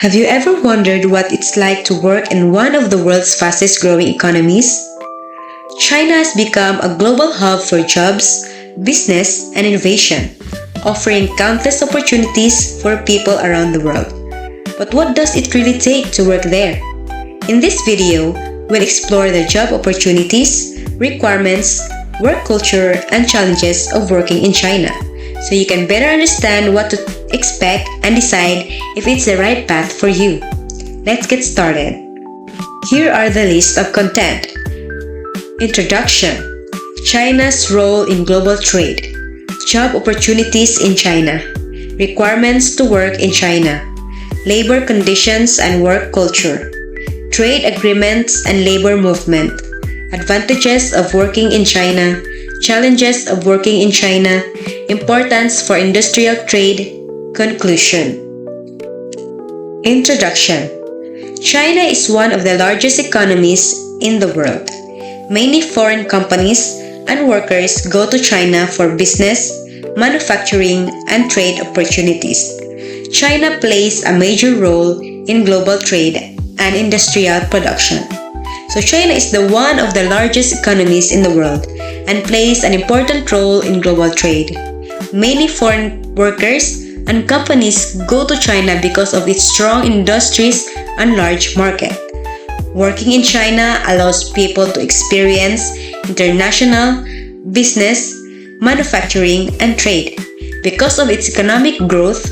Have you ever wondered what it's like to work in one of the world's fastest growing economies? China has become a global hub for jobs, business, and innovation, offering countless opportunities for people around the world. But what does it really take to work there? In this video, we'll explore the job opportunities, requirements, work culture, and challenges of working in China, so you can better understand what to expect and decide if it's the right path for you. Let's get started. Here are the list of content. Introduction: China's role in global trade. Job opportunities in China. Requirements to work in China. Labor conditions and work culture. Trade agreements and labor movement. Advantages of working in China. Challenges of working in China. Importance for industrial trade. Conclusion. Introduction. China is one of the largest economies in the world. Many foreign companies and workers go to China for business, manufacturing, and trade opportunities. China plays a major role in global trade and industrial production. So China is one of the largest economies in the world and plays an important role in global trade. Many foreign workers and companies go to China because of its strong industries and large market. Working in China allows people to experience international business, manufacturing, and trade. Because of its economic growth,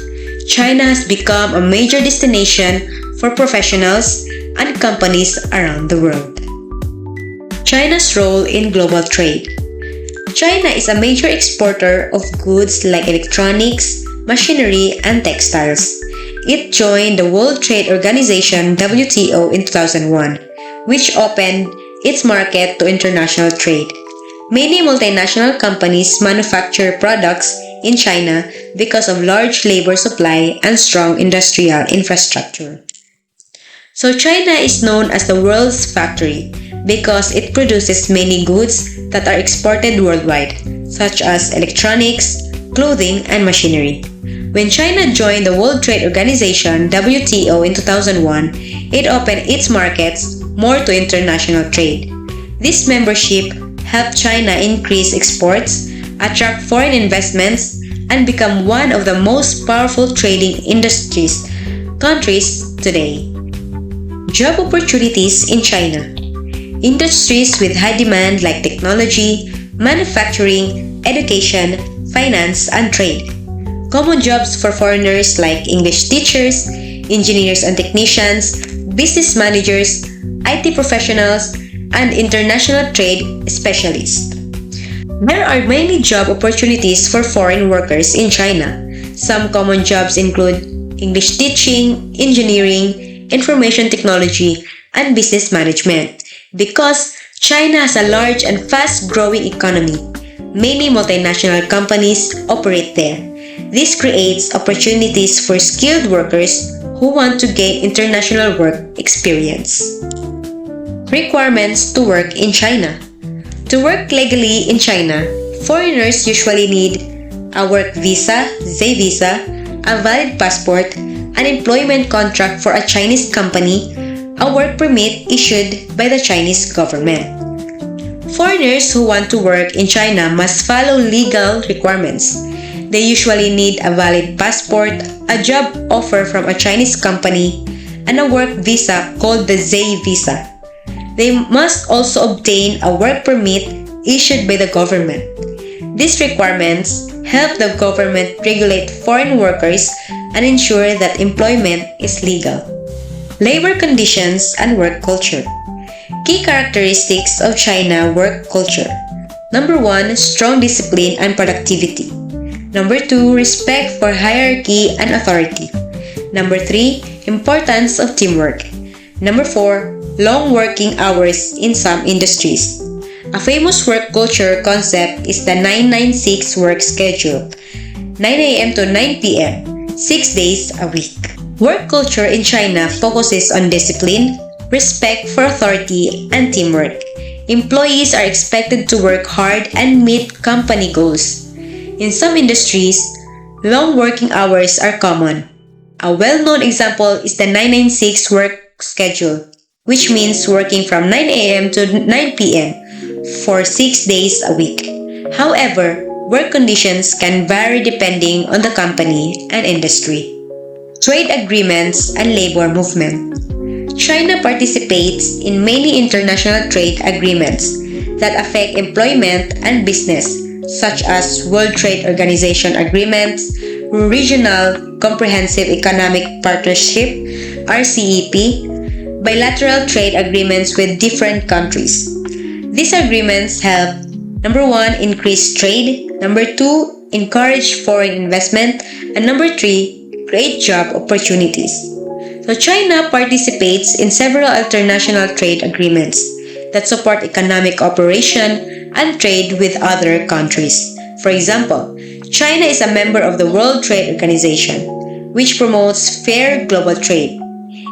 China has become a major destination for professionals and companies around the world. China's role in global trade. China is a major exporter of goods like electronics, machinery, and textiles. It joined the World Trade Organization (WTO) in 2001, which opened its market to international trade. Many multinational companies manufacture products in China because of large labor supply and strong industrial infrastructure. So China is known as the world's factory because it produces many goods that are exported worldwide, such as electronics, clothing, and machinery. When China joined the World Trade Organization (WTO) in 2001, it opened its markets more to international trade. This membership helped China increase exports, attract foreign investments, and become one of the most powerful trading countries today. Job opportunities in China. Industries with high demand like technology, manufacturing, education, finance, and trade. Common jobs for foreigners like English teachers, engineers and technicians, business managers, IT professionals, and international trade specialists. There are many job opportunities for foreign workers in China. Some common jobs include English teaching, engineering, information technology, and business management. Because China has a large and fast-growing economy, many multinational companies operate there. This creates opportunities for skilled workers who want to gain international work experience. Requirements to work in China. To work legally in China, foreigners usually need a work visa, Z visa, a valid passport, an employment contract for a Chinese company, a work permit issued by the Chinese government. Foreigners who want to work in China must follow legal requirements. They usually need a valid passport, a job offer from a Chinese company, and a work visa called the Z visa. They must also obtain a work permit issued by the government. These requirements help the government regulate foreign workers and ensure that employment is legal. Labor conditions and work culture. Key characteristics of China work culture. Number 1, strong discipline and productivity. Number 2, respect for hierarchy and authority. Number 3, importance of teamwork. Number 4, long working hours in some industries. A famous work culture concept is the 996 work schedule, 9 a.m. to 9 p.m., 6 days a week. Work culture in China focuses on discipline, respect for authority, and teamwork. Employees are expected to work hard and meet company goals. In some industries, long working hours are common. A well-known example is the 996 work schedule, which means working from 9 a.m. to 9 p.m. for 6 days a week. However, work conditions can vary depending on the company and industry. Trade agreements and labor movement. China participates in many international trade agreements that affect employment and business, such as World Trade Organization agreements, Regional Comprehensive Economic Partnership (RCEP), bilateral trade agreements with different countries. These agreements help: number 1, increase trade; number 2, encourage foreign investment; and number 3, create job opportunities. So China participates in several international trade agreements that support economic cooperation and trade with other countries. For example, China is a member of the World Trade Organization, which promotes fair global trade.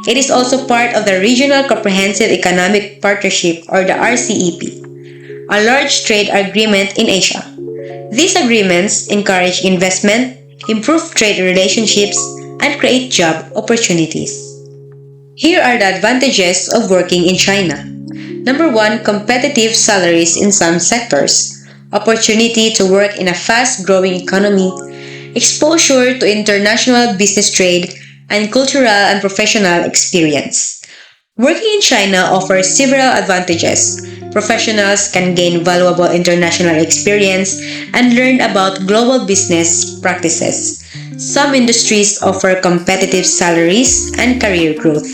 It is also part of the Regional Comprehensive Economic Partnership, or the RCEP, a large trade agreement in Asia. These agreements encourage investment, improve trade relationships, and create job opportunities. Here are the advantages of working in China. Number 1, competitive salaries in some sectors, opportunity to work in a fast-growing economy, exposure to international business trade, and cultural and professional experience. Working in China offers several advantages. Professionals can gain valuable international experience and learn about global business practices. Some industries offer competitive salaries and career growth.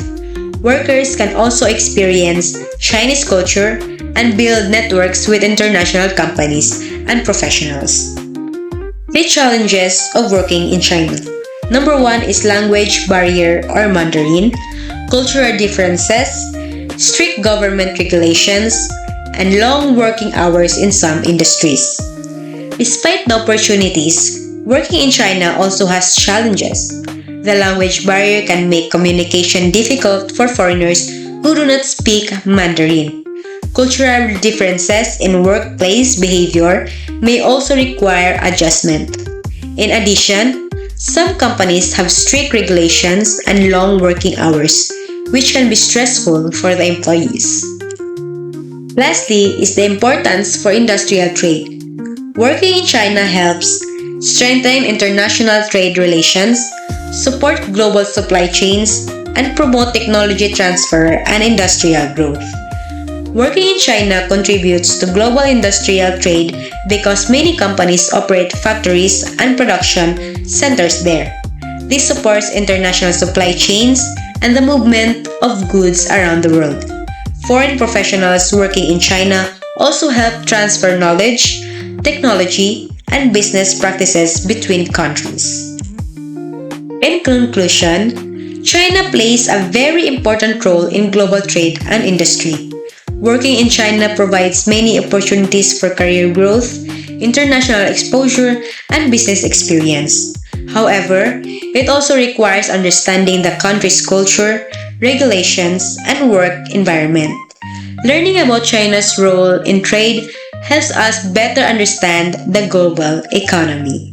Workers can also experience Chinese culture and build networks with international companies and professionals. The challenges of working in China. Number 1 is language barrier or Mandarin, cultural differences, strict government regulations, and long working hours in some industries. Despite the opportunities, working in China also has challenges. The language barrier can make communication difficult for foreigners who do not speak Mandarin. Cultural differences in workplace behavior may also require adjustment. In addition, some companies have strict regulations and long working hours, which can be stressful for the employees. Lastly is the importance for industrial trade. Working in China helps strengthen international trade relations, support global supply chains, and promote technology transfer and industrial growth. Working in China contributes to global industrial trade because many companies operate factories and production centers there. This supports international supply chains and the movement of goods around the world. Foreign professionals working in China also help transfer knowledge, technology, and business practices between countries. In conclusion, China plays a very important role in global trade and industry. Working in China provides many opportunities for career growth, international exposure, and business experience. However, it also requires understanding the country's culture, regulations, and work environment. Learning about China's role in trade helps us better understand the global economy.